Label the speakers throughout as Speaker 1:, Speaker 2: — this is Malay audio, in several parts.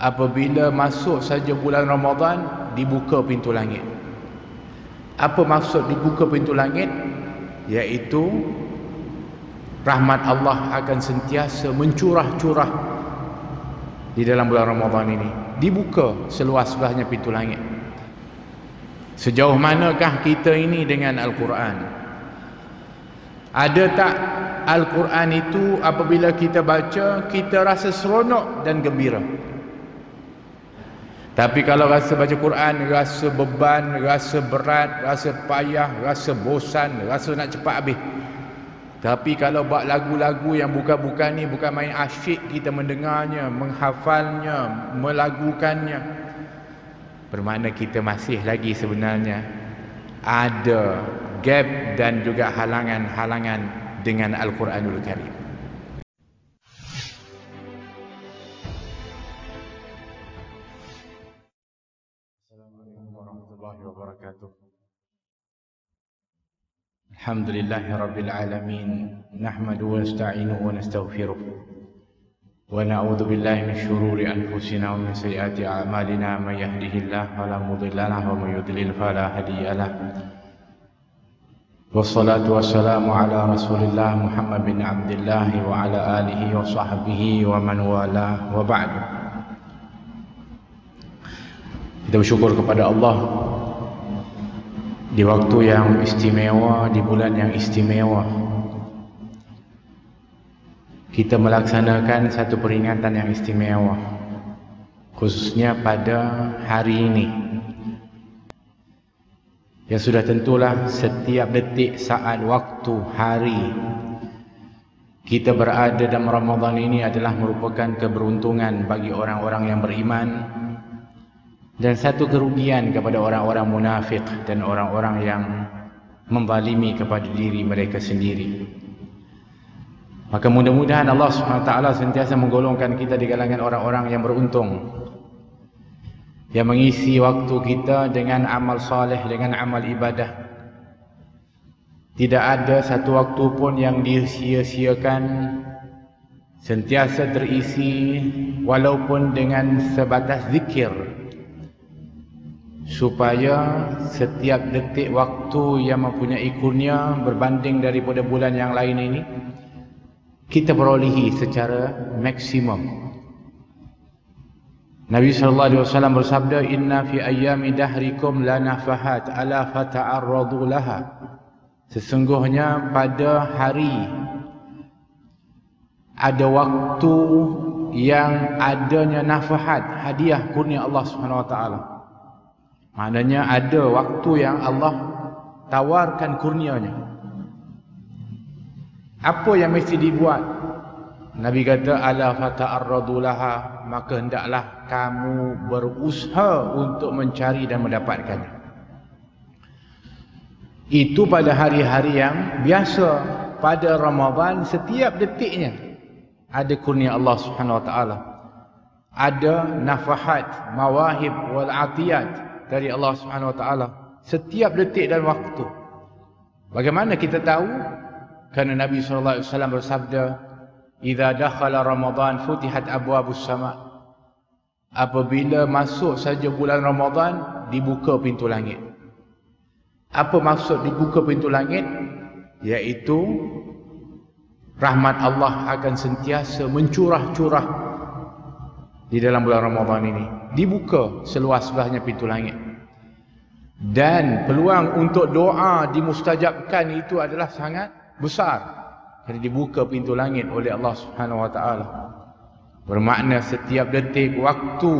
Speaker 1: apabila masuk saja bulan Ramadan, dibuka pintu langit. Apa maksud dibuka pintu langit? Iaitu rahmat Allah akan sentiasa mencurah-curah di dalam bulan Ramadan ini. Dibuka seluas-luasnya pintu langit. Sejauh manakah kita ini dengan Al-Quran? Ada tak Al-Quran itu apabila kita baca, kita rasa seronok dan gembira? Tapi kalau rasa baca Quran, rasa beban, rasa berat, rasa payah, rasa bosan, rasa nak cepat habis. Tapi kalau buat lagu-lagu yang bukan-bukan ni, bukan main asyik kita mendengarnya, menghafalnya, melagukannya, bermakna kita masih lagi sebenarnya ada gap dan juga halangan-halangan dengan Al-Quranul Karim. Assalamualaikum warahmatullahi wabarakatuh. Alhamdulillahi rabbil alamin. Nahmadu wa nasta'inuhu wa nastaghfiruh. Wa na'udzu billahi min syururi anfusina wa min sayyiati a'malina. May yahdihillahu fala mudilla lahu wa may yudlil fala hadiya lahu. Wassalatu wassalamu ala Rasulillah Muhammad bin Abdullah wa ala alihi wa sahbihi wa man wala wa ba'du. Kita bersyukur kepada Allah di waktu yang istimewa, di bulan yang istimewa, kita melaksanakan satu peringatan yang istimewa, khususnya pada hari ini. Ya sudah tentulah setiap detik, saat, waktu, hari kita berada dalam Ramadan ini adalah merupakan keberuntungan bagi orang-orang yang beriman, dan satu kerugian kepada orang-orang munafik dan orang-orang yang menzalimi kepada diri mereka sendiri. Maka mudah-mudahan Allah SWT sentiasa menggolongkan kita di kalangan orang-orang yang beruntung, yang mengisi waktu kita dengan amal saleh, dengan amal ibadah. Tidak ada satu waktu pun yang disia-siakan, sentiasa terisi walaupun dengan sebatas zikir, supaya setiap detik waktu yang mempunyai kurnia berbanding daripada bulan yang lain ini, kita perolehi secara maksimum. Nabi SAW bersabda, inna fi ayyami dahrikum la nafahat ala fata'arradu laha. Sesungguhnya pada hari ada waktu yang adanya nafahat, hadiah kurnia Allah SWT. Maknanya ada waktu yang Allah tawarkan kurnianya. Apa yang mesti dibuat? Nabi kata, ala fata'arradu laha, maka hendaklah kamu berusaha untuk mencari dan mendapatkannya. Itu pada hari-hari yang biasa. Pada Ramadan, setiap detiknya ada kurnia Allah Subhanahu Wa Taala, ada nafahat, mawahib wal atiyat dari Allah Subhanahu Wa Taala setiap detik dan waktu. Bagaimana kita tahu? Karena Nabi SAW bersabda, idza dakhala Ramadan futihat abwabus sama. Apabila masuk saja bulan Ramadan, dibuka pintu langit. Apa maksud dibuka pintu langit? Iaitu rahmat Allah akan sentiasa mencurah-curah di dalam bulan Ramadan ini. Dibuka seluas-luasnya pintu langit. Dan peluang untuk doa dimustajabkan itu adalah sangat besar. Jadi dibuka pintu langit oleh Allah Subhanahu Wa Taala. Bermakna setiap detik waktu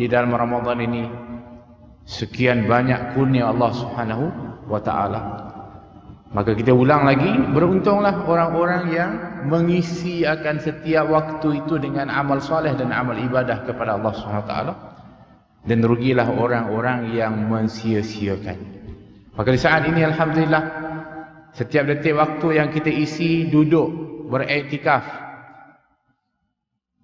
Speaker 1: di dalam Ramadan ini, sekian banyak kurnia Allah Subhanahu Wa Taala. Maka kita ulang lagi, beruntunglah orang-orang yang mengisi akan setiap waktu itu dengan amal soleh dan amal ibadah kepada Allah Subhanahu Wa Taala, dan rugilah orang-orang yang mensia-siakan. Maka di saat ini alhamdulillah, setiap detik waktu yang kita isi duduk beriktikaf,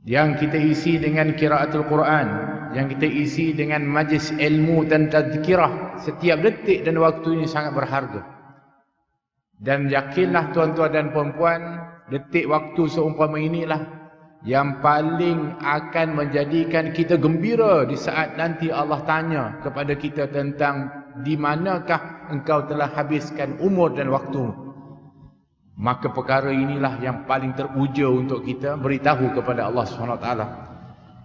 Speaker 1: yang kita isi dengan qiraatul Quran, yang kita isi dengan majlis ilmu dan tazkirah, setiap detik dan waktu ini sangat berharga. Dan yakinlah tuan-tuan dan puan-puan, detik waktu seumpama inilah yang paling akan menjadikan kita gembira di saat nanti Allah tanya kepada kita tentang di manakah engkau telah habiskan umur dan waktu. Maka perkara inilah yang paling teruja untuk kita beritahu kepada Allah SWT.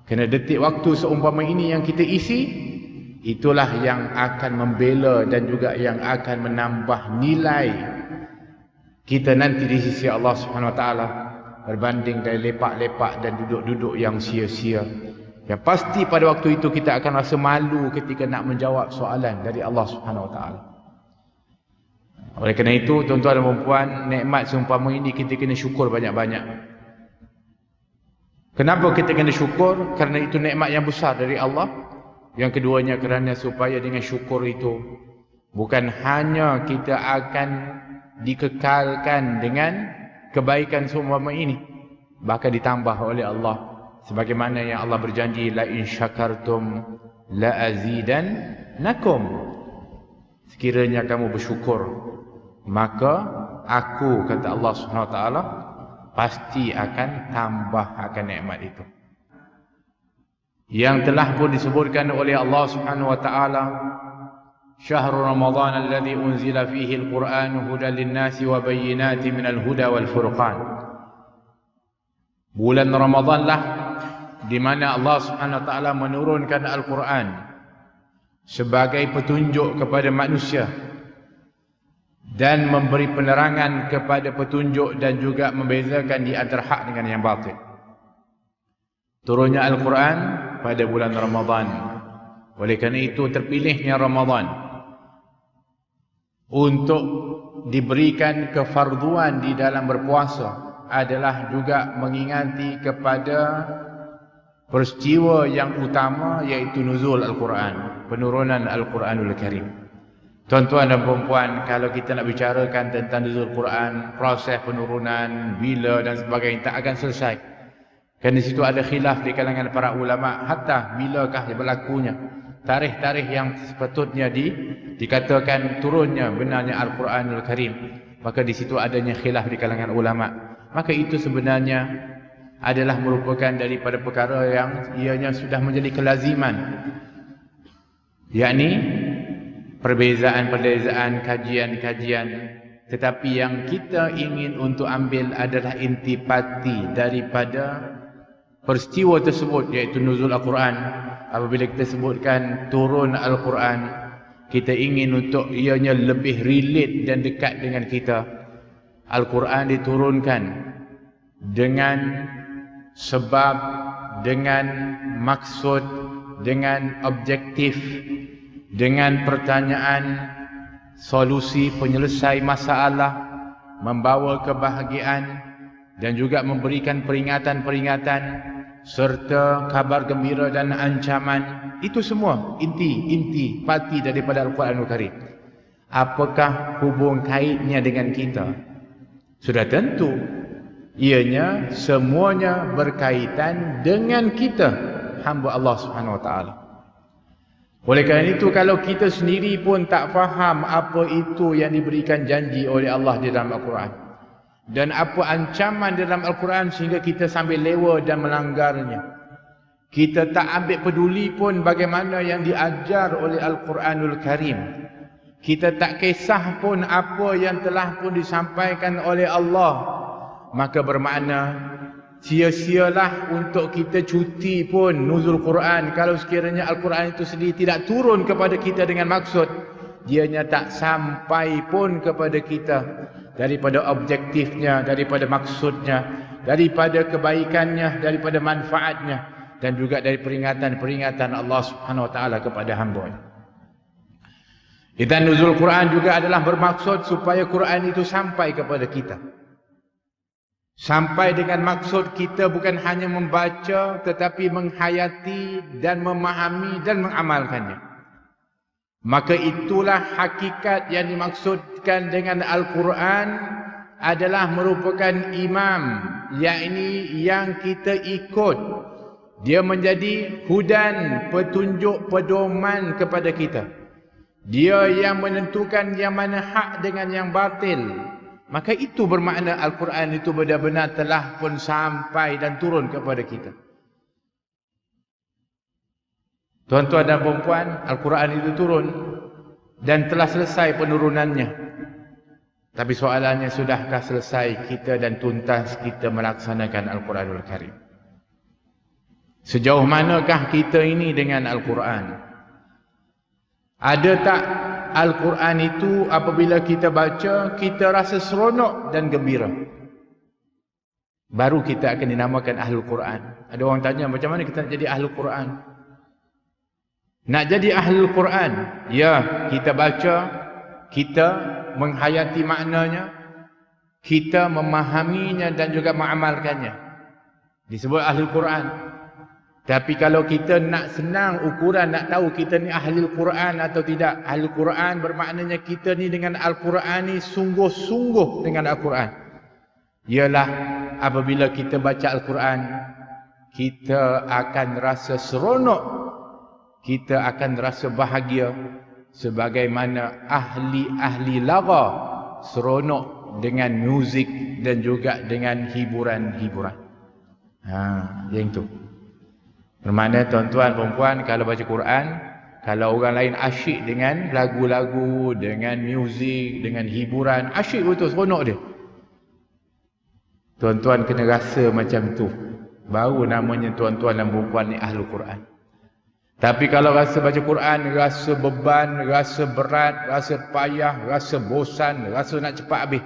Speaker 1: Kerana detik waktu seumpama ini yang kita isi, itulah yang akan membela dan juga yang akan menambah nilai kita nanti di sisi Allah SWT, berbanding dari lepak-lepak dan duduk-duduk yang sia-sia. Yang pasti pada waktu itu kita akan rasa malu ketika nak menjawab soalan dari Allah SWT. Oleh kerana itu, tuan-tuan dan puan, nikmat seumpama ini kita kena syukur banyak-banyak. Kenapa kita kena syukur? Kerana itu nikmat yang besar dari Allah. Yang keduanya kerana supaya dengan syukur itu bukan hanya kita akan dikekalkan dengan kebaikan seumpama ini, bahkan ditambah oleh Allah, sebagaimana yang Allah berjanji, la in syakartum la azidannakum. Sekiranya kamu bersyukur, maka aku, kata Allah SWT, pasti akan tambah akan nikmat itu. Yang telah pun disebutkan oleh Allah SWT, Syahrul Ramadan alladhi unzila fihi al-Quran hudan lin-nasi wa bayyinatin minal huda wal furqan. Bulan Ramadanlah di mana Allah Subhanahu wa taala menurunkan Al-Quran sebagai petunjuk kepada manusia dan memberi penerangan kepada petunjuk dan juga membezakan di antara hak dengan yang batil. Turunnya Al-Quran pada bulan Ramadan. Oleh kerana itu terpilihnya Ramadan untuk diberikan kefarduan di dalam berpuasa adalah juga mengingati kepada peristiwa yang utama, iaitu nuzul Al-Quran, penurunan Al-Quranul Karim. Tuan-tuan dan puan-puan, kalau kita nak bicarakan tentang nuzul Quran, proses penurunan, bila dan sebagainya, tak akan selesai. Kerana di situ ada khilaf di kalangan para ulama, hatta bilakah berlakunya tarikh-tarikh yang sepatutnya dikatakan turunnya benarnya Al-Quranul Karim. Maka di situ adanya khilaf di kalangan ulama. Maka itu sebenarnya adalah merupakan daripada perkara yang ianya sudah menjadi kelaziman, yakni perbezaan-perbezaan, kajian-kajian. Tetapi yang kita ingin untuk ambil adalah intipati daripada peristiwa tersebut, iaitu nuzul Al-Quran. Apabila kita sebutkan turun Al-Quran, kita ingin untuk ianya lebih relate dan dekat dengan kita. Al-Quran diturunkan dengan sebab, dengan maksud, dengan objektif, dengan pertanyaan, solusi penyelesai masalah, membawa kebahagiaan dan juga memberikan peringatan-peringatan serta kabar gembira dan ancaman. Itu semua inti pati daripada Al-Quranul Karim. Apakah hubung kaitnya dengan kita? Sudah tentu, ianya semuanya berkaitan dengan kita, hamba Allah Subhanahu Wa Taala. Oleh kerana itu, kalau kita sendiri pun tak faham apa itu yang diberikan janji oleh Allah di dalam Al-Quran dan apa ancaman dalam Al-Quran sehingga kita sambil lewa dan melanggarnya, kita tak ambil peduli pun bagaimana yang diajar oleh Al-Quranul Karim, kita tak kisah pun apa yang telah pun disampaikan oleh Allah, maka bermakna sia-sialah untuk kita cuti pun nuzul Quran kalau sekiranya Al-Quran itu sendiri tidak turun kepada kita dengan maksud, dianya tak sampai pun kepada kita daripada objektifnya, daripada maksudnya, daripada kebaikannya, daripada manfaatnya, dan juga dari peringatan-peringatan Allah Subhanahu Wa Taala kepada hamba. Dan nuzul Quran juga adalah bermaksud supaya Quran itu sampai kepada kita. Sampai dengan maksud kita bukan hanya membaca, tetapi menghayati dan memahami dan mengamalkannya. Maka itulah hakikat yang dimaksudkan dengan Al-Quran adalah merupakan imam, yakni yang kita ikut. Dia menjadi hudan, petunjuk, pedoman kepada kita. Dia yang menentukan yang mana hak dengan yang batil. maka itu bermakna Al-Quran itu benar-benar telah pun sampai dan turun kepada kita. Tuan-tuan dan puan-puan, Al-Quran itu turun dan telah selesai penurunannya. Tapi soalannya, sudahkah selesai kita dan tuntas kita melaksanakan Al-Quranul Karim? Sejauh manakah kita ini dengan Al-Quran? Ada tak Al-Quran itu apabila kita baca, kita rasa seronok dan gembira? Baru kita akan dinamakan Ahlul Quran. Ada orang tanya, macam mana kita nak jadi Ahlul Quran? Nak jadi Ahlul Quran, ya, kita baca, kita menghayati maknanya, kita memahaminya dan juga mengamalkannya, disebut Ahlul Quran. Tapi kalau kita nak senang ukuran, nak tahu kita ni Ahlul Quran atau tidak, Ahlul Quran bermaknanya kita ni dengan Al-Quran ni sungguh-sungguh dengan Al-Quran. Ialah apabila kita baca Al-Quran, kita akan rasa seronok, kita akan rasa bahagia, sebagaimana ahli-ahli laga seronok dengan muzik dan juga dengan hiburan-hiburan. Yang tu. Bermakna tuan-tuan perempuan, kalau baca Quran, kalau orang lain asyik dengan lagu-lagu, dengan muzik, dengan hiburan, asyik betul, seronok dia. Tuan-tuan kena rasa macam tu, baru namanya tuan-tuan dan perempuan ni Ahlul Quran. Tapi kalau rasa baca Quran, rasa beban, rasa berat, rasa payah, rasa bosan, rasa nak cepat habis.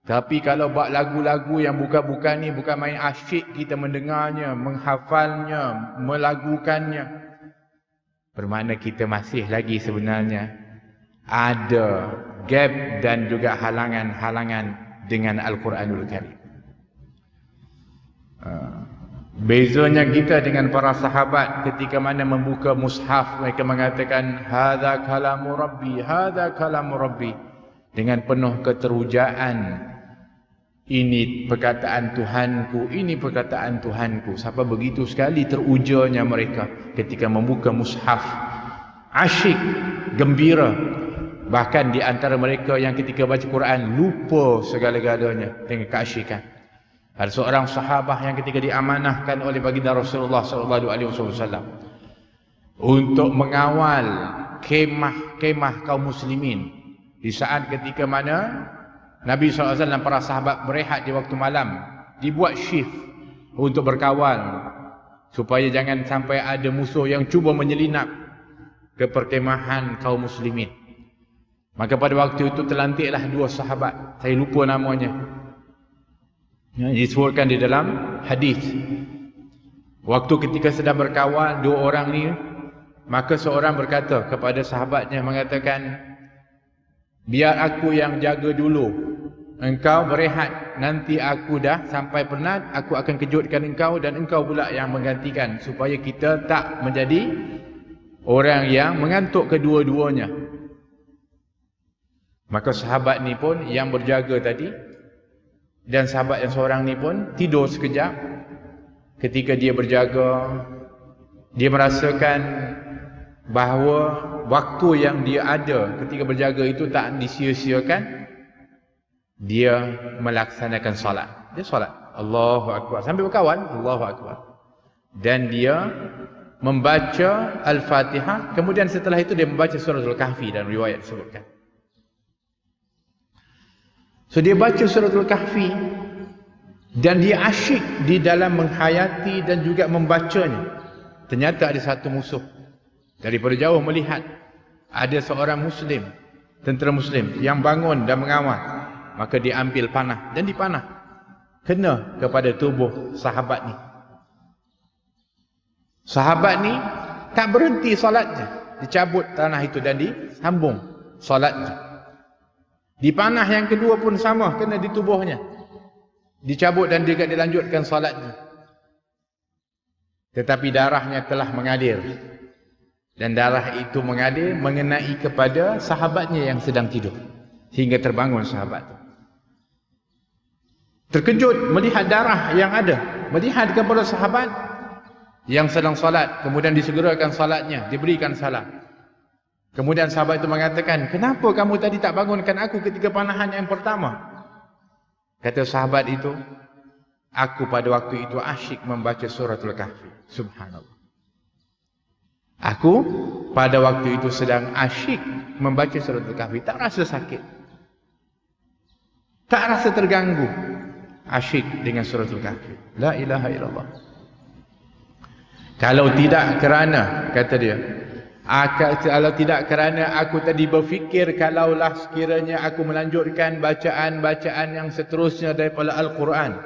Speaker 1: Tapi kalau buat lagu-lagu yang bukan-bukan ni, bukan main asyik kita mendengarnya, menghafalnya, melagukannya, bermakna kita masih lagi sebenarnya ada gap dan juga halangan-halangan dengan Al-Quranul Karim. Bezanya kita dengan para sahabat ketika mana membuka mushaf, mereka mengatakan hadza kalamu rabbi, hadza kalamu rabbi, dengan penuh keterujaan. Ini perkataan Tuhanku, ini perkataan Tuhanku. Sampai begitu sekali terujanya mereka ketika membuka mushaf. Asyik, gembira. Bahkan di antara mereka yang ketika baca Quran lupa segala-galanya dengan keasyikan. Ada seorang sahabah yang ketika diamanahkan oleh baginda Rasulullah SAW untuk mengawal kemah kaum muslimin di saat ketika mana Nabi SAW dan para sahabat berehat di waktu malam, dibuat shift untuk berkawal supaya jangan sampai ada musuh yang cuba menyelinap ke perkemahan kaum muslimin. Maka pada waktu itu terlantiklah dua sahabat, saya lupa namanya, disebutkan di dalam hadis. Waktu ketika sedang berkawal dua orang ni, maka seorang berkata kepada sahabatnya, mengatakan, biar aku yang jaga dulu, engkau berehat, nanti aku dah sampai penat, aku akan kejutkan engkau dan engkau pula yang menggantikan, supaya kita tak menjadi orang yang mengantuk kedua-duanya. Maka sahabat ni pun yang berjaga tadi dan sahabat yang seorang ni pun tidur sekejap. Ketika dia berjaga, dia merasakan bahawa waktu yang dia ada ketika berjaga itu tak disia-siakan. Dia melaksanakan solat. Dia solat, Allahu Akbar, sambil berkawan, Allahu Akbar. Dan dia membaca Al-Fatihah. Kemudian setelah itu dia membaca Suratul Kahfi, dan riwayat disebutkan. So dia baca Suratul Kahfi dan dia asyik di dalam menghayati dan juga membacanya. Ternyata ada satu musuh daripada jauh melihat ada seorang muslim, tentera muslim yang bangun dan mengawal. Maka dia ambil panah dan dipanah, kena kepada tubuh sahabat ni. Sahabat ni tak berhenti solatnya, dicabut tanah itu dan disambung solatnya. Dipanah yang kedua pun sama, kena di tubuhnya, dicabut dan juga dilanjutkan solatnya. Tetapi darahnya telah mengalir, dan darah itu mengalir mengenai kepada sahabatnya yang sedang tidur, hingga terbangun sahabat itu. Terkejut melihat darah yang ada, melihat kepada sahabat yang sedang salat, kemudian disegerakan salatnya, diberikan salam. Kemudian sahabat itu mengatakan, kenapa kamu tadi tak bangunkan aku ketika panahan yang pertama? Kata sahabat itu, aku pada waktu itu asyik membaca suratul Kahfi. Subhanallah. Aku pada waktu itu sedang asyik membaca suratul Kahfi. Tak rasa sakit, tak rasa terganggu. Asyik dengan suratul Kahfi. La ilaha illallah. Kalau tidak kerana, kata dia, kalau tidak kerana aku tadi berfikir, kalaulah sekiranya aku melanjutkan bacaan-bacaan yang seterusnya daripada Al-Quran,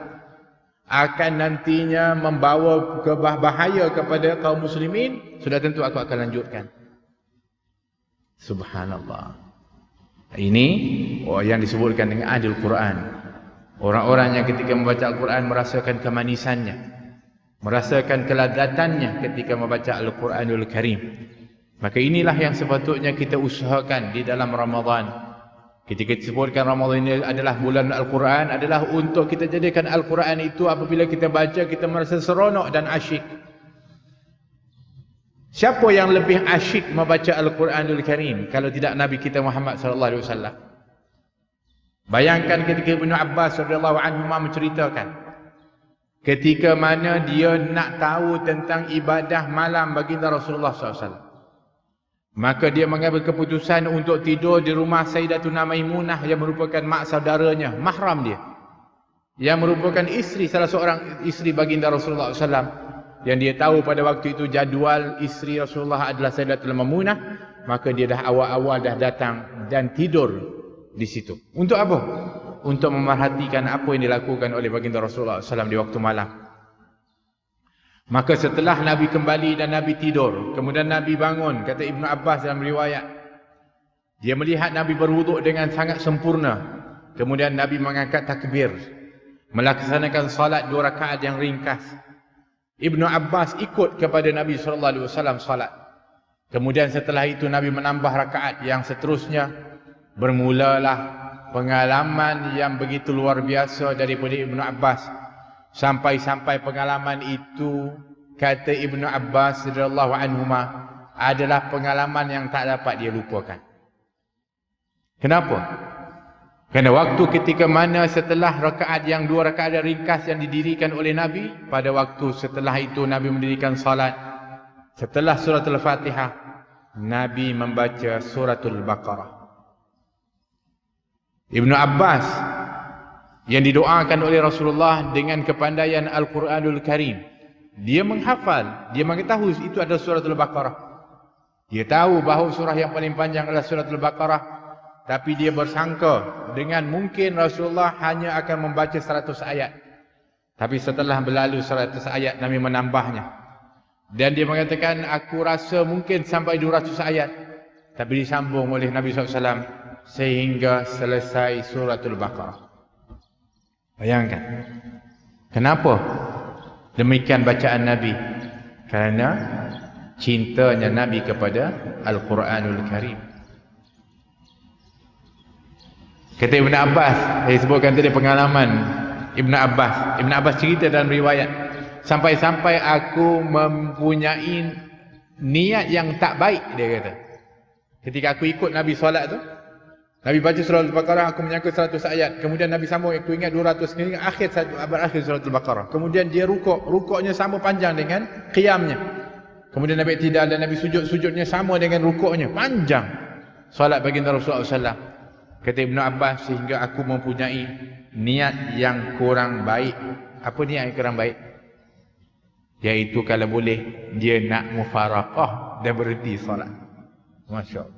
Speaker 1: akan nantinya membawa bahaya kepada kaum muslimin, sudah tentu aku akan lanjutkan. Subhanallah. Ini yang disebutkan dengan ahlul Quran. Orang-orang yang ketika membaca Al-Quran merasakan kemanisannya, merasakan keladatannya ketika membaca Al-Quranul Karim. Maka inilah yang sepatutnya kita usahakan di dalam Ramadan. Ketika disebutkan Ramadan ini adalah bulan Al-Quran, adalah untuk kita jadikan Al-Quran itu apabila kita baca, kita merasa seronok dan asyik. Siapa yang lebih asyik membaca Al-Quranul Karim kalau tidak Nabi kita Muhammad SAW? Bayangkan ketika Ibnu Abbas radhiyallahu anhu menceritakan ketika mana dia nak tahu tentang ibadah malam baginda Rasulullah SAW. Maka dia mengambil keputusan untuk tidur di rumah Sayyidatuna Maimunah yang merupakan mak saudaranya, mahram dia, yang merupakan isteri, salah seorang isteri baginda Rasulullah SAW, yang dia tahu pada waktu itu jadual isteri Rasulullah adalah Sayyidatuna Maimunah. Maka dia dah awal-awal dah datang dan tidur di situ. Untuk apa? Untuk memerhatikan apa yang dilakukan oleh baginda Rasulullah SAW di waktu malam. Maka setelah Nabi kembali dan Nabi tidur, kemudian Nabi bangun, kata Ibnu Abbas dalam riwayat, dia melihat Nabi berwuduk dengan sangat sempurna. Kemudian Nabi mengangkat takbir, melaksanakan salat 2 rakaat yang ringkas. Ibnu Abbas ikut kepada Nabi SAW salat. Kemudian setelah itu Nabi menambah rakaat yang seterusnya. Bermulalah pengalaman yang begitu luar biasa daripada Ibnu Abbas. Sampai-sampai pengalaman itu, kata Ibnu Abbas radhiyallahu anhuma, adalah pengalaman yang tak dapat dia lupakan. Kenapa? Kerana waktu ketika mana setelah rakaat yang 2 rakaat yang ringkas yang didirikan oleh Nabi, pada waktu setelah itu Nabi mendirikan salat. Setelah suratul Fatihah, Nabi membaca suratul Baqarah. Ibnu Abbas yang didoakan oleh Rasulullah dengan kepandaian Al-Quranul Karim, dia menghafal, dia mengetahui itu adalah suratul Baqarah. Dia tahu bahawa surah yang paling panjang adalah suratul Baqarah, tapi dia bersangka dengan mungkin Rasulullah hanya akan membaca 100 ayat. Tapi setelah berlalu 100 ayat, Nabi menambahnya. Dan dia mengatakan, aku rasa mungkin sampai 200 ayat. Tapi disambung oleh Nabi SAW sehingga selesai suratul Baqarah. Bayangkan. Kenapa demikian bacaan Nabi? Kerana cintanya Nabi kepada Al-Quranul Karim. Kata Ibn Abbas, saya sebutkan tadi pengalaman Ibn Abbas. Ibn Abbas cerita dalam riwayat, sampai-sampai aku mempunyai niat yang tak baik, dia kata. Ketika aku ikut Nabi solat tu, Nabi baca surah Al-Baqarah, aku menyangka 100 ayat. Kemudian Nabi sambung, aku ingat 200, ini akhir surah Al-Baqarah. Kemudian dia rukuknya sama panjang dengan qiyamnya. Kemudian Nabi tidak, dan Nabi sujudnya sama dengan rukuknya, panjang. Salat baginda Rasulullah SAW. Kata Ibn Abbas, sehingga aku mempunyai niat yang kurang baik. Apa niat yang kurang baik? Iaitu kalau boleh, dia nak mufaraqah dan berhenti salat. Masya Allah.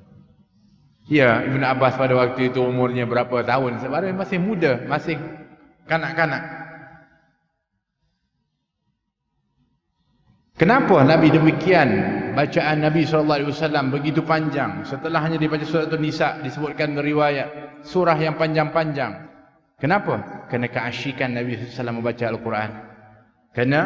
Speaker 1: Ya, Ibn Abbas pada waktu itu umurnya berapa tahun? Sebenarnya masih muda, masih kanak-kanak. Kenapa Nabi demikian? Bacaan Nabi SAW begitu panjang. Setelahnya dibaca surah An-Nisa, disebutkan riwayat surah yang panjang-panjang. Kenapa? Kerana keasyikan Nabi SAW membaca Al-Quran. Kerana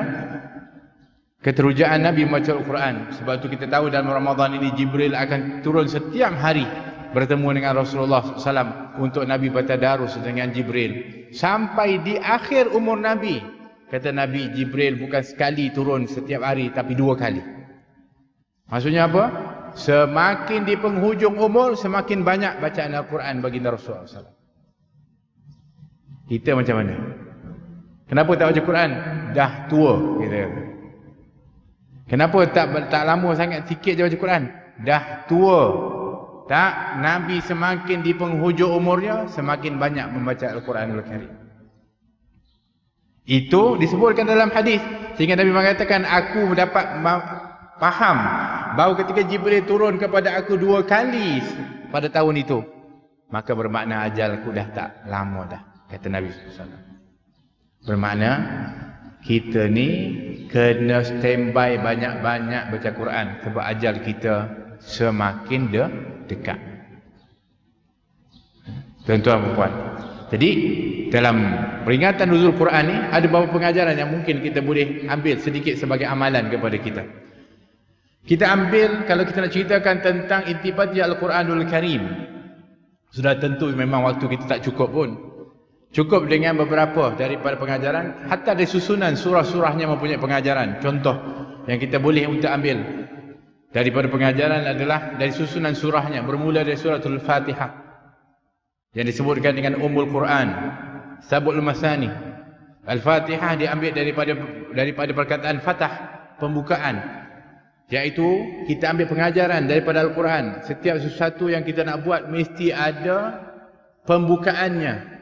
Speaker 1: keterujaan Nabi membaca Al-Quran. Sebab itu kita tahu dalam Ramadan ini Jibril akan turun setiap hari bertemu dengan Rasulullah SAW untuk Nabi bertadarus dengan Jibril. Sampai di akhir umur Nabi, kata Nabi, Jibril bukan sekali turun setiap hari, tapi 2 kali. Maksudnya apa? Semakin di penghujung umur, semakin banyak bacaan Al-Quran baginda Rasulullah SAW. Kita macam mana? Kenapa tak baca Quran? Dah tua, kita. Kenapa tak lama sangat, sikit je baca Quran? Dah tua. Tak, Nabi semakin di penghujung umurnya, semakin banyak membaca Al-Quranul Karim. Itu disebutkan dalam hadis. Sehingga Nabi mengatakan, aku dapat faham bahawa ketika Jibril turun kepada aku 2 kali pada tahun itu, maka bermakna ajalku dah tak lama dah, kata Nabi SAW. Bermakna kita ni kena standby banyak-banyak baca Quran, sebab ajal kita semakin dekat. Tuan-tuan dan puan. Jadi dalam peringatan nuzul Quran ni ada beberapa pengajaran yang mungkin kita boleh ambil sedikit sebagai amalan kepada kita. Kita ambil, kalau kita nak ceritakan tentang intibati Al-Quranul Karim, sudah tentu memang waktu kita tak cukup pun. Cukup dengan beberapa daripada pengajaran. Hatta dari susunan surah-surahnya mempunyai pengajaran. Contoh yang kita boleh untuk ambil daripada pengajaran adalah dari susunan surahnya, bermula dari suratul Fatihah yang disebutkan dengan Ummul Quran, Sab'ul Masani. Al-Fatihah diambil daripada perkataan fatah, pembukaan, iaitu kita ambil pengajaran daripada Al-Quran. Setiap sesuatu yang kita nak buat mesti ada pembukaannya.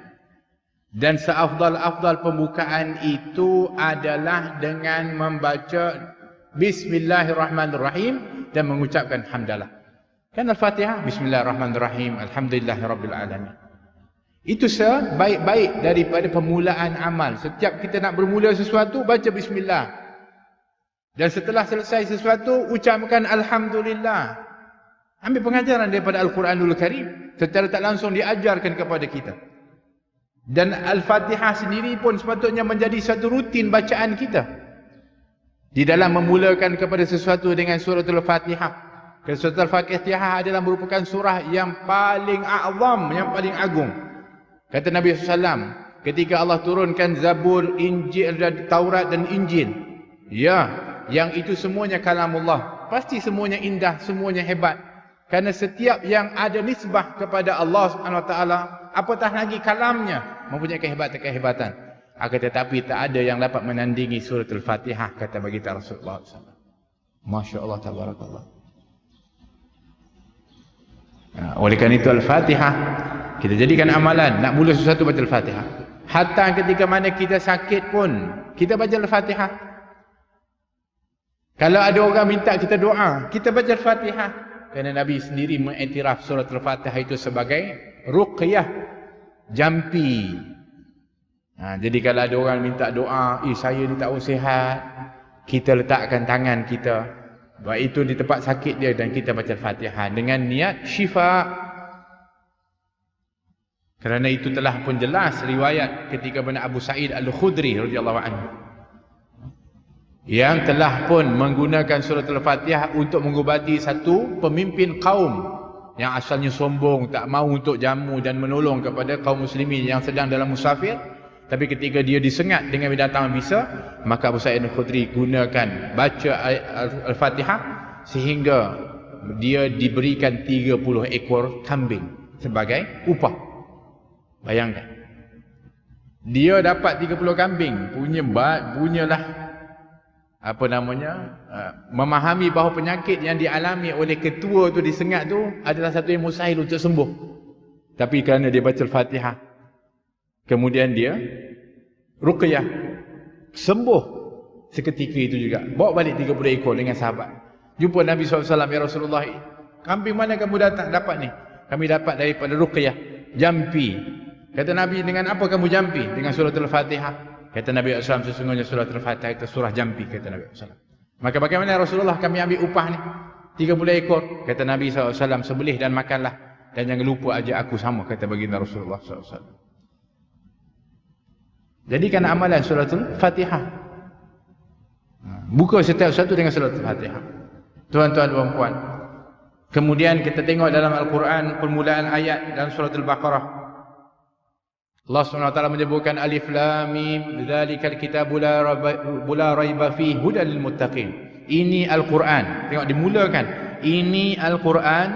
Speaker 1: Dan seafdal-afdal pembukaan itu adalah dengan membaca Bismillahirrahmanirrahim dan mengucapkan hamdalah. Kan Al-Fatihah, Bismillahirrahmanirrahim, Alhamdulillahirrabbilalamin. Itu sebaik-baik daripada permulaan amal. Setiap kita nak bermula sesuatu, baca Bismillah. Dan setelah selesai sesuatu, ucapkan Alhamdulillah. Ambil pengajaran daripada Al-Quranul Karim. Secara tak langsung diajarkan kepada kita. Dan Al-Fatihah sendiri pun sepatutnya menjadi satu rutin bacaan kita. Di dalam memulakan kepada sesuatu dengan suratul Fatihah. Kerana suratul Fatihah adalah merupakan surah yang paling a'zam, yang paling agung. Kata Nabi SAW, ketika Allah turunkan Zabur, Injil, Taurat dan Injil. Ya, yang itu semuanya kalamullah. Pasti semuanya indah, semuanya hebat. Kerana setiap yang ada nisbah kepada Allah SWT, apatah lagi kalamnya, mempunyai kehebatan-kehebatan. Akan tetapi tak ada yang dapat menandingi suratul Fatihah, kata baginda Rasulullah SAW. Masya Allah, tabarakallah. Oleh kerana itu Al-Fatihah kita jadikan amalan. Nak mula sesuatu baca Al-Fatihah. Hatta ketika mana kita sakit pun kita baca Al-Fatihah. Kalau ada orang minta kita doa, kita baca Al-Fatihah. Kerana Nabi sendiri mengiktiraf surat Al-Fatihah itu sebagai ruqyah, jampi. Jadi kalau ada orang minta doa, saya ni tak sihat, kita letakkan tangan kita, baik itu di tempat sakit dia, dan kita baca Al-Fatihah dengan niat syifa. Kerana itu telah pun jelas riwayat ketika mana Abu Sa'id Al-Khudri radhiyallahu anhu yang telah pun menggunakan surat Al-Fatihah untuk mengubati satu pemimpin kaum yang asalnya sombong, tak mahu untuk jamu dan menolong kepada kaum muslimin yang sedang dalam musafir. Tapi ketika dia disengat dengan binatang bisa, maka Abu Sa'id Al-Khudri gunakan baca Al-Fatihah sehingga dia diberikan 30 ekor kambing sebagai upah. Bayangkan, dia dapat 30 kambing, punyalah memahami bahawa penyakit yang dialami oleh ketua tu disengat tu adalah satu yang mustahil untuk sembuh. Tapi kerana dia baca Al-Fatihah, kemudian dia ruqyah, sembuh seketika itu juga. Bawa balik 30 ekor dengan sahabat. Jumpa Nabi SAW, ya Rasulullah, kambing mana kamu dapat ni? Kami dapat daripada ruqyah, jampi. Kata Nabi, dengan apa kamu jampi? Dengan surah Al-Fatihah. Kata Nabi SAW, sesungguhnya surah Al-Fatihah itu surah jampi, kata Nabi SAW. Maka bagaimana Rasulullah kami ambil upah ni? 30 ekor. Kata Nabi SAW, sebelih dan makanlah. Dan jangan lupa ajak aku sama, kata baginda Rasulullah SAW. Jadikan amalan surah Al-Fatihah. Buka setiap satu dengan surah Al-Fatihah. Tuan-tuan dan puan. Kemudian kita tengok dalam Al-Quran permulaan ayat dalam surah Al-Baqarah. Allah SWT menyebutkan Alif Lam Mim, dzalikal kitabu la raiba fihi hudal lil muttaqin. Ini Al-Quran. Tengok dimulakan. Ini Al-Quran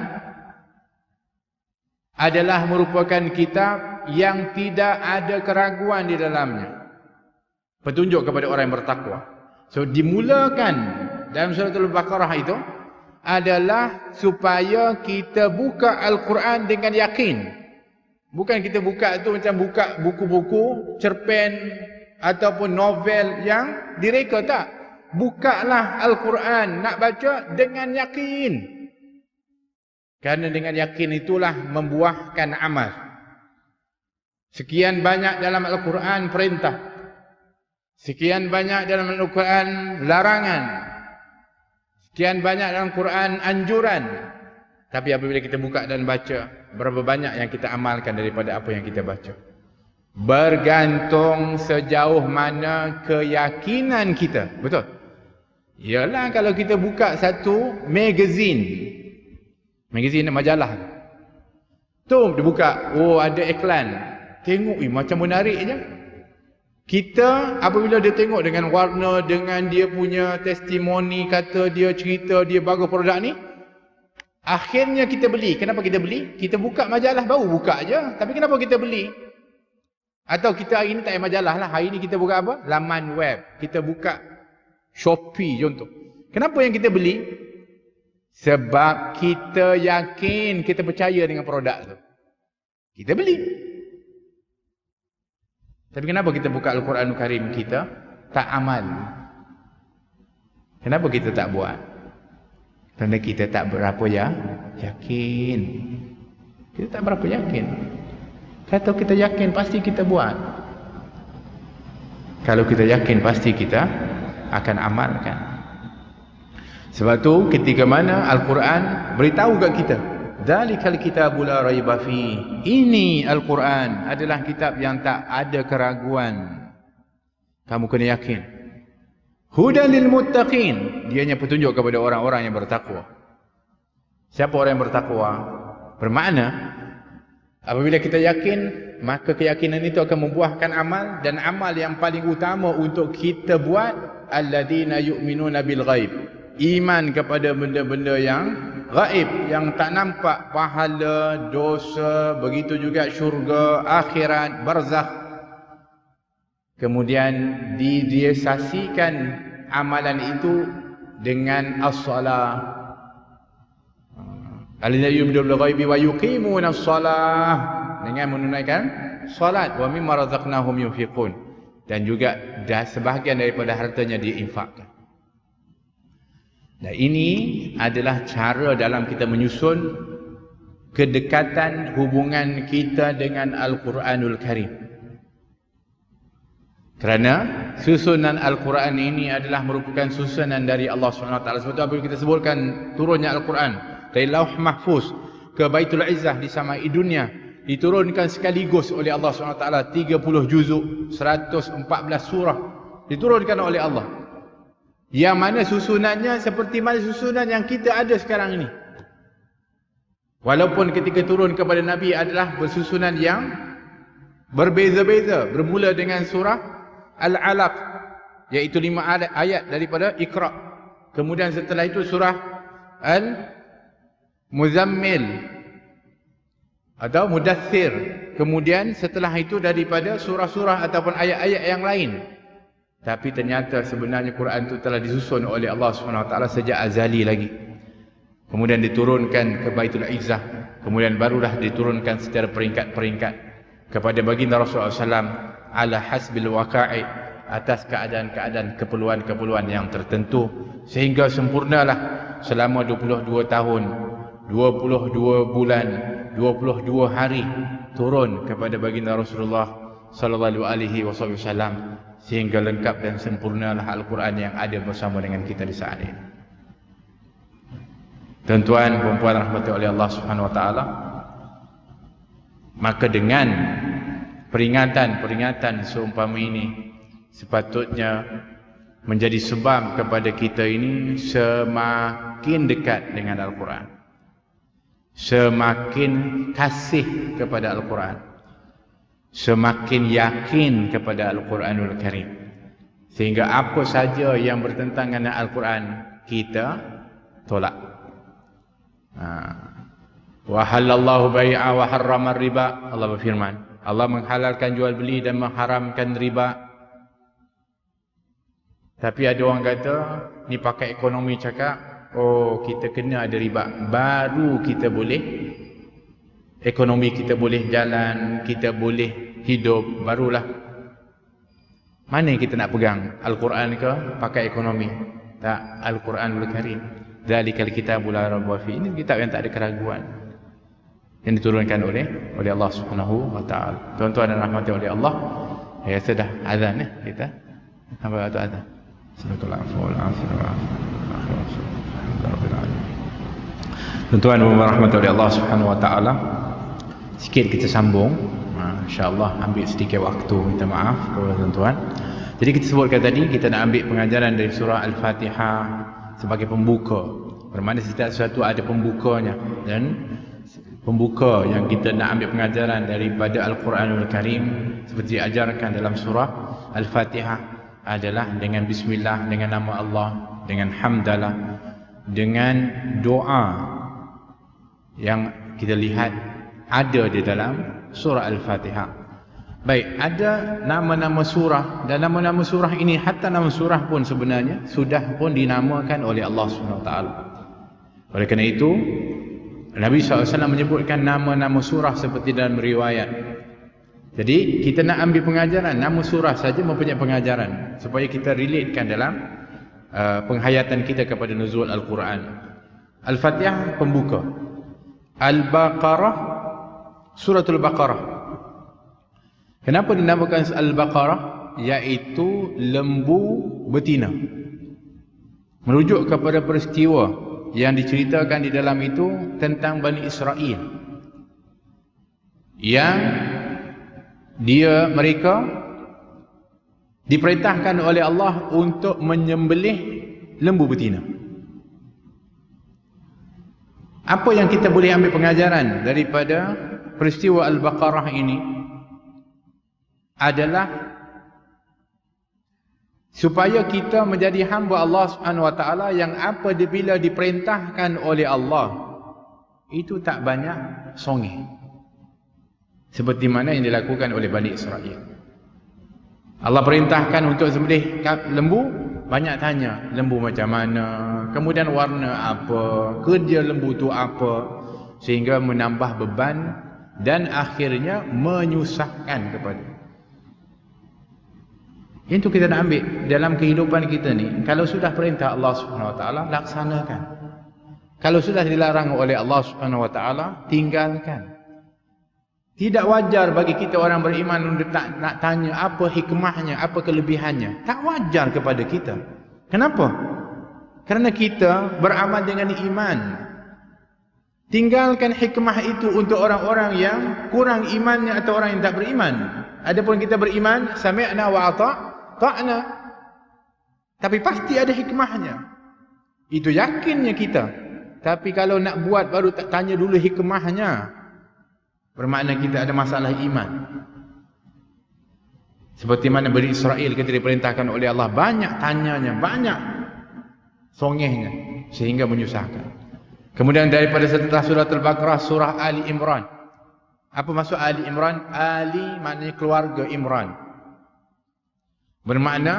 Speaker 1: adalah merupakan kitab yang tidak ada keraguan di dalamnya. Petunjuk kepada orang yang bertakwa. So dimulakan dalam surah Al-Baqarah itu adalah supaya kita buka Al-Quran dengan yakin. Bukan kita buka tu macam buka buku-buku, cerpen ataupun novel yang direka, tak. Bukalah Al-Quran nak baca dengan yakin. Kerana dengan yakin itulah membuahkan amal. Sekian banyak dalam Al-Quran perintah. Sekian banyak dalam Al-Quran larangan. Sekian banyak dalam Quran anjuran. Tapi apabila kita buka dan baca, berapa banyak yang kita amalkan daripada apa yang kita baca? Bergantung sejauh mana keyakinan kita. Betul? Yalah, kalau kita buka satu magazine majalah, tu dia buka, oh ada iklan, tengok macam menarik je. Kita apabila dia tengok dengan warna, dengan dia punya testimoni, kata dia cerita dia bagus produk ni, akhirnya kita beli. Kenapa kita beli? Kita buka majalah, baru buka je, tapi kenapa kita beli? Atau kita hari ni tak payah majalah lah, hari ni kita buka apa? Laman web, kita buka Shopee contoh. Kenapa yang kita beli? Sebab kita yakin, kita percaya dengan produk tu, kita beli. Tapi kenapa kita buka Al-Quranul Karim kita tak amal? Kenapa kita tak buat? Kerana kita tak berapa yakin. Kita tak berapa yakin. Kalau kita yakin, pasti kita buat. Kalau kita yakin, pasti kita akan amalkan. Sebab tu ketika mana Al-Quran beritahu kat kita, Dzalikal kitabul la raiba fi. Ini Al-Quran adalah kitab yang tak ada keraguan. Kamu kena yakin. Hudan lil muttaqin. Dianya petunjuk kepada orang-orang yang bertakwa. Siapa orang yang bertakwa? Bermakna apabila kita yakin, maka keyakinan itu akan membuahkan amal, dan amal yang paling utama untuk kita buat, alladzina yu'minuna bil ghaib. Iman kepada benda-benda yang gaib, yang tak nampak, pahala, dosa, begitu juga syurga, akhirat, barzakh. Kemudian dia saksikan amalan itu dengan as-salah. Alladzina yu'minuna bil ghaibi wa yuqimuna as-salah, dengan menunaikan salat, wa mimma razaqnahum yunfiqun, dan juga sebahagian daripada hartanya diinfakkan. Dan ini adalah cara dalam kita menyusun kedekatan hubungan kita dengan Al-Quranul Karim. Kerana susunan Al-Quran ini adalah merupakan susunan dari Allah SWT. Sebab itu apabila kita sebutkan turunnya Al-Quran dari Lauh Mahfuz ke Baitul Izzah di samai dunia, diturunkan sekaligus oleh Allah SWT, 30 juzuk, 114 surah diturunkan oleh Allah. Yang mana susunannya seperti mana susunan yang kita ada sekarang ini. Walaupun ketika turun kepada Nabi adalah bersusunan yang berbeza-beza. Bermula dengan surah Al-Alaq, iaitu 5 ayat daripada Iqra. Kemudian setelah itu surah Al-Muzammil atau Mudaththir. Kemudian setelah itu daripada surah-surah ataupun ayat-ayat yang lain. Tapi ternyata sebenarnya Quran itu telah disusun oleh Allah SWT sejak azali lagi. Kemudian diturunkan ke Baitul Izzah. Kemudian barulah diturunkan secara peringkat-peringkat kepada baginda Rasulullah SAW ala hasbil waqa'i, atas keadaan-keadaan, keperluan-keperluan yang tertentu, sehingga sempurnalah selama 22 tahun, 22 bulan, 22 hari turun kepada baginda Rasulullah sallallahu alaihi wasallam, sehingga lengkap dan sempurnalah Al-Quran yang ada bersama dengan kita di saat ini. Tuan-tuan, puan-puan rahmati oleh Allah Subhanahu wa taala, maka dengan peringatan-peringatan seumpama ini sepatutnya menjadi sebab kepada kita ini semakin dekat dengan Al-Quran, semakin kasih kepada Al-Quran, semakin yakin kepada Al-Quranul Karim, sehingga apa saja yang bertentangan dengan Al-Quran kita tolak. Wa halallahu bai'a wa harrama riba. Allah berfirman, Allah menghalalkan jual beli dan mengharamkan riba. Tapi ada orang kata, ni pakai ekonomi cakap, oh kita kena ada riba, baru kita boleh, ekonomi kita boleh jalan, kita boleh hidup, barulah. Mana yang kita nak pegang? Al-Quran ke pakai ekonomi? Tak, Al-Quranul Karim. Dzalikal kitabul la raiba fihi. Ini kitab yang tak ada keraguan, yang diturunkan oleh Allah Subhanahu wa taala. Tuan-tuan dan rahmati oleh Allah. Ya sudah azan kita. Sampai waktu azan. Tuan-tuan dan rahmati oleh Allah Subhanahu wa taala. Sikit kita sambung. InsyaAllah ambil sedikit waktu, minta maaf kepada tuan-tuan. Jadi kita sebutkan tadi, kita nak ambil pengajaran dari surah Al-Fatihah sebagai pembuka. Bermakna setiap sesuatu ada pembukanya. Dan pembuka yang kita nak ambil pengajaran daripada Al-Quranul Karim seperti diajarkan dalam surah Al-Fatihah adalah dengan bismillah, dengan nama Allah, dengan hamdalah, dengan doa yang kita lihat ada di dalam surah Al-Fatihah. Baik, ada nama-nama surah, dan nama-nama surah ini, hatta nama surah pun sebenarnya sudah pun dinamakan oleh Allah SWT. Oleh kerana itu Nabi SAW menyebutkan nama-nama surah seperti dalam riwayat. Jadi kita nak ambil pengajaran, nama surah saja mempunyai pengajaran supaya kita relatekan dalam penghayatan kita kepada nuzul Al-Quran. Al-Fatihah pembuka. Al-Baqarah, suratul Baqarah. Kenapa dinamakan Al-Baqarah? Iaitu lembu betina. Merujuk kepada peristiwa yang diceritakan di dalam itu tentang Bani Israel, yang mereka diperintahkan oleh Allah untuk menyembelih lembu betina. Apa yang kita boleh ambil pengajaran daripada peristiwa Al-Baqarah ini adalah supaya kita menjadi hamba Allah Subhanahu wa taala yang apabila diperintahkan oleh Allah itu tak banyak songeh, seperti mana yang dilakukan oleh Bani Israel. Allah perintahkan untuk sembelih lembu, banyak tanya lembu macam mana, kemudian warna apa, kerja lembu tu apa, sehingga menambah beban dan akhirnya menyusahkan kepada. Itu kita nak ambil dalam kehidupan kita ni. Kalau sudah perintah Allah Subhanahu wa taala, laksanakan. Kalau sudah dilarang oleh Allah Subhanahu wa taala, tinggalkan. Tidak wajar bagi kita orang beriman untuk nak tanya apa hikmahnya, apa kelebihannya. Tak wajar kepada kita. Kenapa? Kerana kita beramal dengan iman. Tinggalkan hikmah itu untuk orang-orang yang kurang imannya atau orang yang tak beriman. Adapun kita beriman, sami'na wa ata'na. Tapi pasti ada hikmahnya. Itu yakinnya kita. Tapi kalau nak buat baru tak tanya dulu hikmahnya, bermakna kita ada masalah iman. Seperti mana Bani Israel ketika diperintahkan oleh Allah, banyak tanyanya, banyak songehnya, sehingga menyusahkan. Kemudian daripada setelah surah Al-Baqarah, surah Ali Imran. Apa maksud Ali Imran? Ali maknanya keluarga Imran. Bermakna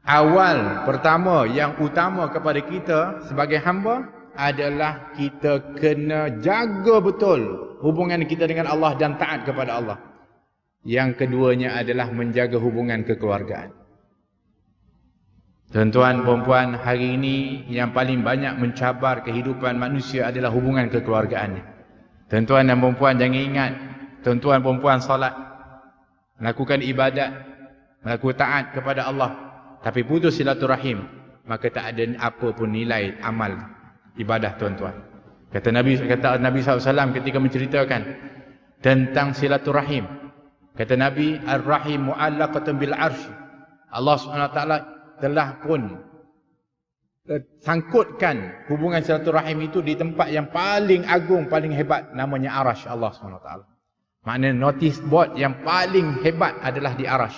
Speaker 1: awal pertama yang utama kepada kita sebagai hamba adalah kita kena jaga betul hubungan kita dengan Allah dan taat kepada Allah. Yang keduanya adalah menjaga hubungan kekeluargaan. Tuan-tuan, puan-puan, hari ini yang paling banyak mencabar kehidupan manusia adalah hubungan kekeluargaannya. Tuan-tuan dan puan-puan, jangan ingat, tuan-tuan, puan-puan salat, melakukan ibadat, melakukan taat kepada Allah, tapi putus silaturahim, maka tak ada apa pun nilai amal ibadah tuan-tuan. Kata Nabi SAW ketika menceritakan tentang silaturahim, kata Nabi, Ar-Rahim mu'allaqatun bil arsh. Allah SWT telah pun sangkutkan hubungan silaturahim itu di tempat yang paling agung, paling hebat, namanya Arash Allah SWT. Maknanya notice board yang paling hebat adalah di Arash.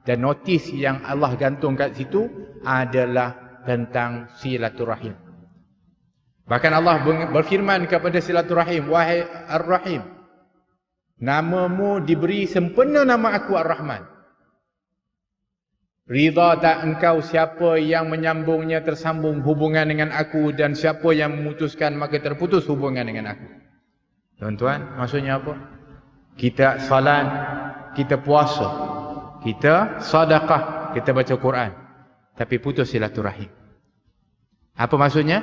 Speaker 1: Dan notis yang Allah gantung kat situ adalah tentang silaturahim. Bahkan Allah berfirman kepada silaturahim, wahai Ar-Rahim, Namamu diberi sempena nama aku Ar-Rahman. Ridha tak engkau siapa yang menyambungnya tersambung hubungan dengan aku, dan siapa yang memutuskan maka terputus hubungan dengan aku. Tuan-tuan, maksudnya apa? Kita salat, kita puasa, kita sedekah, kita baca Quran, tapi putus silaturahim. Apa maksudnya?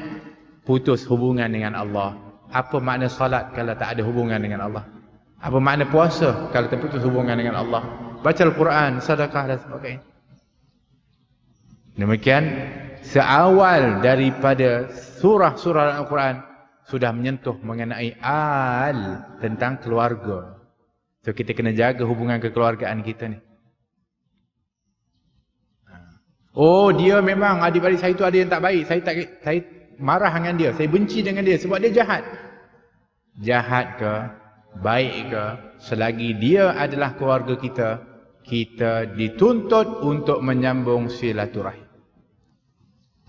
Speaker 1: Putus hubungan dengan Allah. Apa makna salat kalau tak ada hubungan dengan Allah? Apa makna puasa kalau terputus hubungan dengan Allah? Baca Al-Quran, sedekah dan sebagainya. Demikian, seawal daripada surah-surah Al-Quran sudah menyentuh mengenai tentang keluarga. So kita kena jaga hubungan kekeluargaan kita ni. Oh, dia memang adik-adik saya tu ada yang tak baik. Saya marah dengan dia, saya benci dengan dia sebab dia jahat. Jahat ke, baik ke, selagi dia adalah keluarga kita, kita dituntut untuk menyambung silaturahim.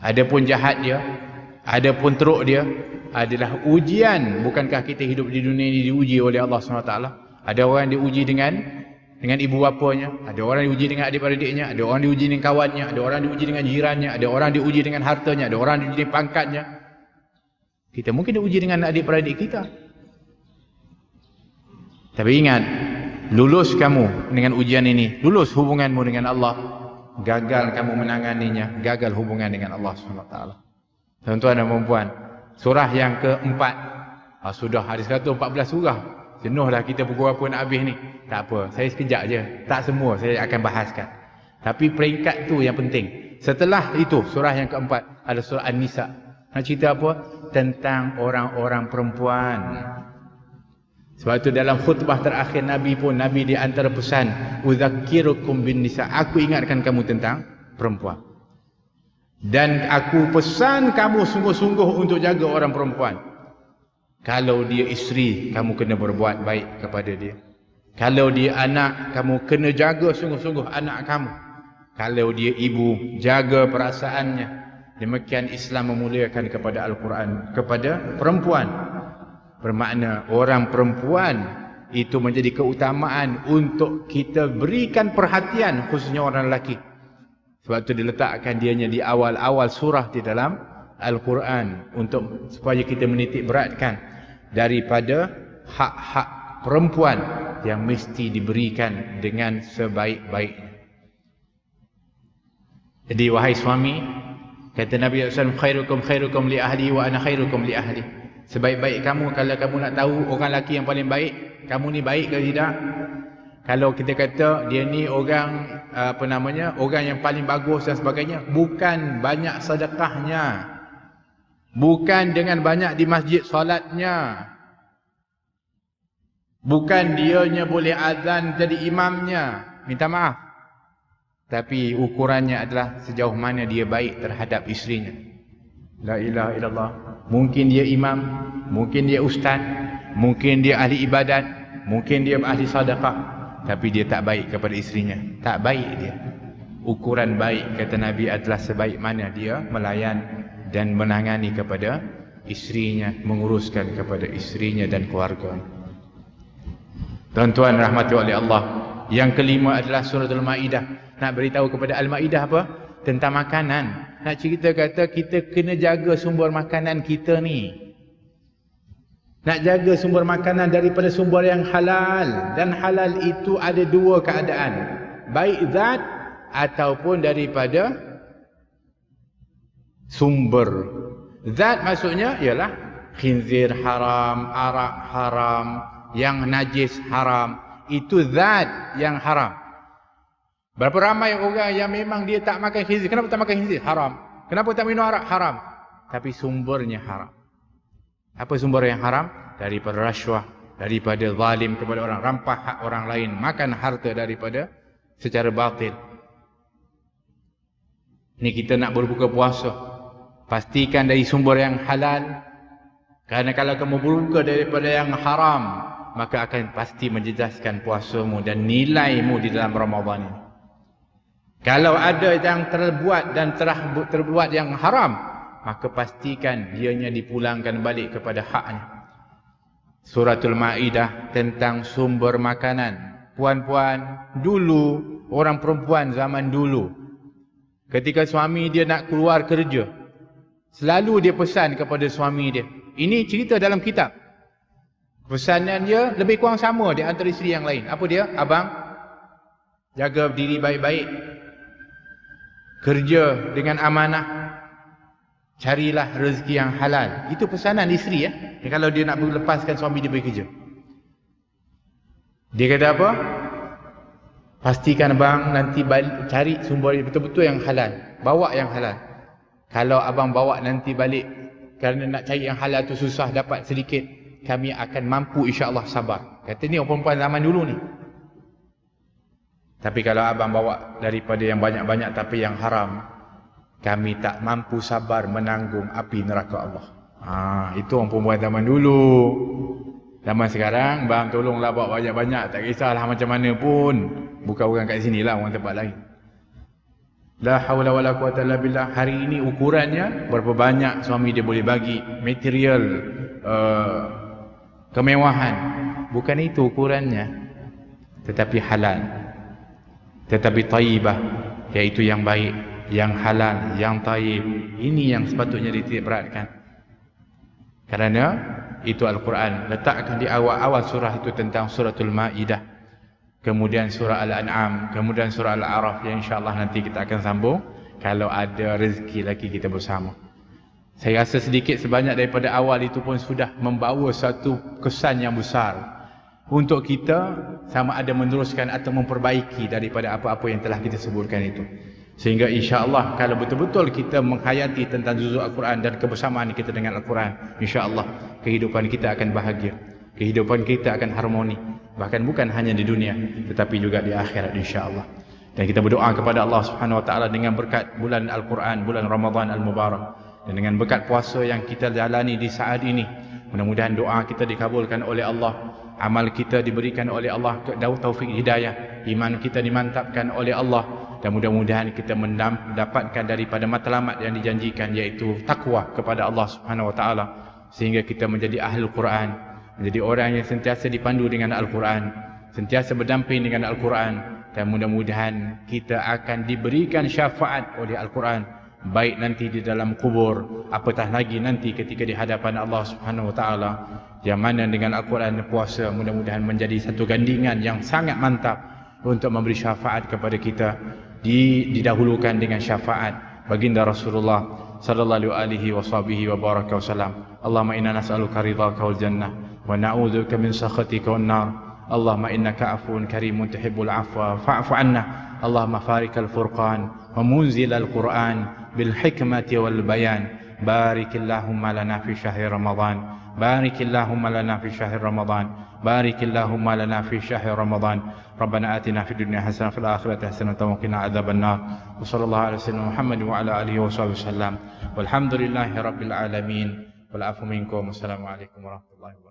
Speaker 1: Adapun jahat dia, adapun teruk dia adalah ujian. Bukankah kita hidup di dunia ini diuji oleh Allah SWT? Ada orang diuji dengan ibu bapanya, ada orang diuji dengan adik-beradiknya, ada orang diuji dengan kawannya, ada orang diuji dengan jirannya, ada orang diuji dengan hartanya, ada orang diuji dengan pangkatnya. Kita mungkin diuji dengan adik-beradik kita. Tapi ingat, lulus kamu dengan ujian ini, lulus hubunganmu dengan Allah, gagal kamu menanganinya, gagal hubungan dengan Allah SWT. Tuan-tuan dan puan-puan, surah yang keempat, sudah hari 114 surah. Jenuh dah kita pukul apa nak habis ni. Tak apa, saya sekejap je. Tak semua saya akan bahaskan. Tapi peringkat tu yang penting. Setelah itu, surah yang keempat ada surah An-Nisa. Nak cerita apa? Tentang orang-orang perempuan. Sebab itu dalam khutbah terakhir Nabi pun, Nabi di antara pesan, Udzakirukum bin nisa, aku ingatkan kamu tentang perempuan. Dan aku pesan kamu sungguh-sungguh untuk jaga orang perempuan. Kalau dia isteri, kamu kena berbuat baik kepada dia. Kalau dia anak, kamu kena jaga sungguh-sungguh anak kamu. Kalau dia ibu, jaga perasaannya. Demikian Islam memuliakan kepada Al-Quran, kepada perempuan. Bermakna orang perempuan itu menjadi keutamaan untuk kita berikan perhatian, khususnya orang lelaki. Sebab itu diletakkan dianya di awal-awal surah di dalam Al-Quran, untuk supaya kita menitik beratkan daripada hak-hak perempuan yang mesti diberikan dengan sebaik-baiknya. Jadi wahai suami, kata Nabi SAW, khairukum li ahli wa ana khairukum li ahli. Sebaik-baik kamu, kalau kamu nak tahu orang lelaki yang paling baik, kamu ni baik ke tidak? Kalau kita kata dia ni orang orang yang paling bagus dan sebagainya, bukan banyak sedekahnya, bukan dengan banyak di masjid solatnya, bukan dianya boleh azan jadi imamnya, minta maaf, tapi ukurannya adalah sejauh mana dia baik terhadap isterinya. La ilaha illallah. Mungkin dia imam, mungkin dia ustaz, mungkin dia ahli ibadat, mungkin dia ahli sedekah, tapi dia tak baik kepada isterinya. Tak baik dia. Ukuran baik, kata Nabi, adalah sebaik mana dia melayan dan menangani kepada isterinya, menguruskan kepada isterinya dan keluarga. Tuan-tuan rahmati oleh Allah, yang kelima adalah surah Al-Ma'idah. Nak beritahu kepada Al-Ma'idah apa? Tentang makanan. Nak cerita kata kita kena jaga sumber makanan kita ni. Nak jaga sumber makanan daripada sumber yang halal. Dan halal itu ada dua keadaan, baik zat ataupun daripada sumber. Zat maksudnya ialah khinzir haram, arak haram, yang najis haram. Itu zat yang haram. Berapa ramai orang yang memang dia tak makan khinzir. Kenapa tak makan khinzir? Haram. Kenapa tak minum arak? Haram. Tapi sumbernya haram. Apa sumber yang haram? Daripada rasuah, daripada zalim kepada orang, rampas hak orang lain, makan harta daripada secara batil. Ini kita nak berbuka puasa, pastikan dari sumber yang halal. Kerana kalau kamu berbuka daripada yang haram, maka akan pasti menjejaskan puasamu dan nilaimu di dalam Ramadan ini. Kalau ada yang terbuat dan terbuat yang haram, maka pastikan dianya dipulangkan balik kepada haknya. Suratul Maidah tentang sumber makanan. Puan-puan dulu, orang perempuan zaman dulu, ketika suami dia nak keluar kerja, selalu dia pesan kepada suami dia. Ini cerita dalam kitab. Pesanan dia lebih kurang sama di antara isteri yang lain. Apa dia? Abang, jaga diri baik-baik, kerja dengan amanah, carilah rezeki yang halal. Itu pesanan isteri ya. Kalau dia nak lepaskan suami dia pergi kerja. Dia kata apa? Pastikan abang nanti balik, cari sumber betul-betul yang halal. Bawa yang halal. Kalau abang bawa nanti balik kerana nak cari yang halal tu susah dapat sedikit, kami akan mampu insya-Allah sabar. Kata ni orang perempuan zaman dulu ni. Tapi kalau abang bawa daripada yang banyak-banyak tapi yang haram, kami tak mampu sabar menanggung api neraka Allah. Itu orang perempuan zaman dulu. Zaman sekarang, bang tolonglah bawa banyak-banyak, tak kisahlah macam mana pun. Bukan orang kat sini lah, orang tempat lain. La hawla wala quwata illa billah. Hari ini ukurannya berapa banyak suami dia boleh bagi material kemewahan. Bukan itu ukurannya. Tetapi halal, tetapi taibah, iaitu yang baik, yang halal, yang taib. Ini yang sepatutnya dititik beratkan. Kerana itu Al-Quran. Letakkan di awal-awal surah itu tentang suratul Maidah, kemudian surah Al-An'am, kemudian surah Al-A'raf, yang insya-Allah nanti kita akan sambung kalau ada rezeki lagi kita bersama. Saya rasa sedikit sebanyak daripada awal itu pun sudah membawa satu kesan yang besar untuk kita, sama ada meneruskan atau memperbaiki daripada apa-apa yang telah kita sebutkan itu. Sehingga insya-Allah kalau betul-betul kita menghayati tentang juzuk Al-Quran dan kebersamaan kita dengan Al-Quran, insya-Allah kehidupan kita akan bahagia, kehidupan kita akan harmoni, bahkan bukan hanya di dunia tetapi juga di akhirat insya-Allah. Dan kita berdoa kepada Allah Subhanahu wa taala dengan berkat bulan Al-Quran, bulan Ramadan Al-Mubarak, dan dengan berkat puasa yang kita jalani di saat ini, mudah-mudahan doa kita dikabulkan oleh Allah, amal kita diberikan oleh Allah taufik hidayah, iman kita dimantapkan oleh Allah, dan mudah-mudahan kita mendapatkan daripada matlamat yang dijanjikan, iaitu takwa kepada Allah Subhanahu wa taala, sehingga kita menjadi ahli Quran, menjadi orang yang sentiasa dipandu dengan Al-Quran, sentiasa berdamping dengan Al-Quran, dan mudah-mudahan kita akan diberikan syafaat oleh Al-Quran, baik nanti di dalam kubur, apatah lagi nanti ketika di hadapan Allah Subhanahu wa taala, yang mana dengan Al-Quran dan puasa mudah-mudahan menjadi satu gandingan yang sangat mantap untuk memberi syafaat kepada kita. Didahulukan dengan syafaat baginda Rasulullah sallallahu alaihi wa baraka wasallam. Allahumma inna nas'aluka ridhaka wal jannah wa na'udzubika min sakhatika wan nar. Allahumma innaka afuwun karimun tuhibbul afwa fa'fu 'anna. Allahumma farikal furqan wa munzilal Qur'an bil hikmati wal bayan. Barikillahumma lana fi syahri Ramadan. Barikillahumma lana fi syahri Ramadan. Barikillahumma lana fi syahri Ramadan. Rabbana atina fid dunya hasanah fil akhirati hasanah wa qina adzaban nar. Wa sallallahu alaihi wasallam Muhammad wa ala alihi wasallam. Walhamdulillahi rabbil alamin. Wal afu minkum. Wassalamu alaikum warahmatullahi wabarakatuh.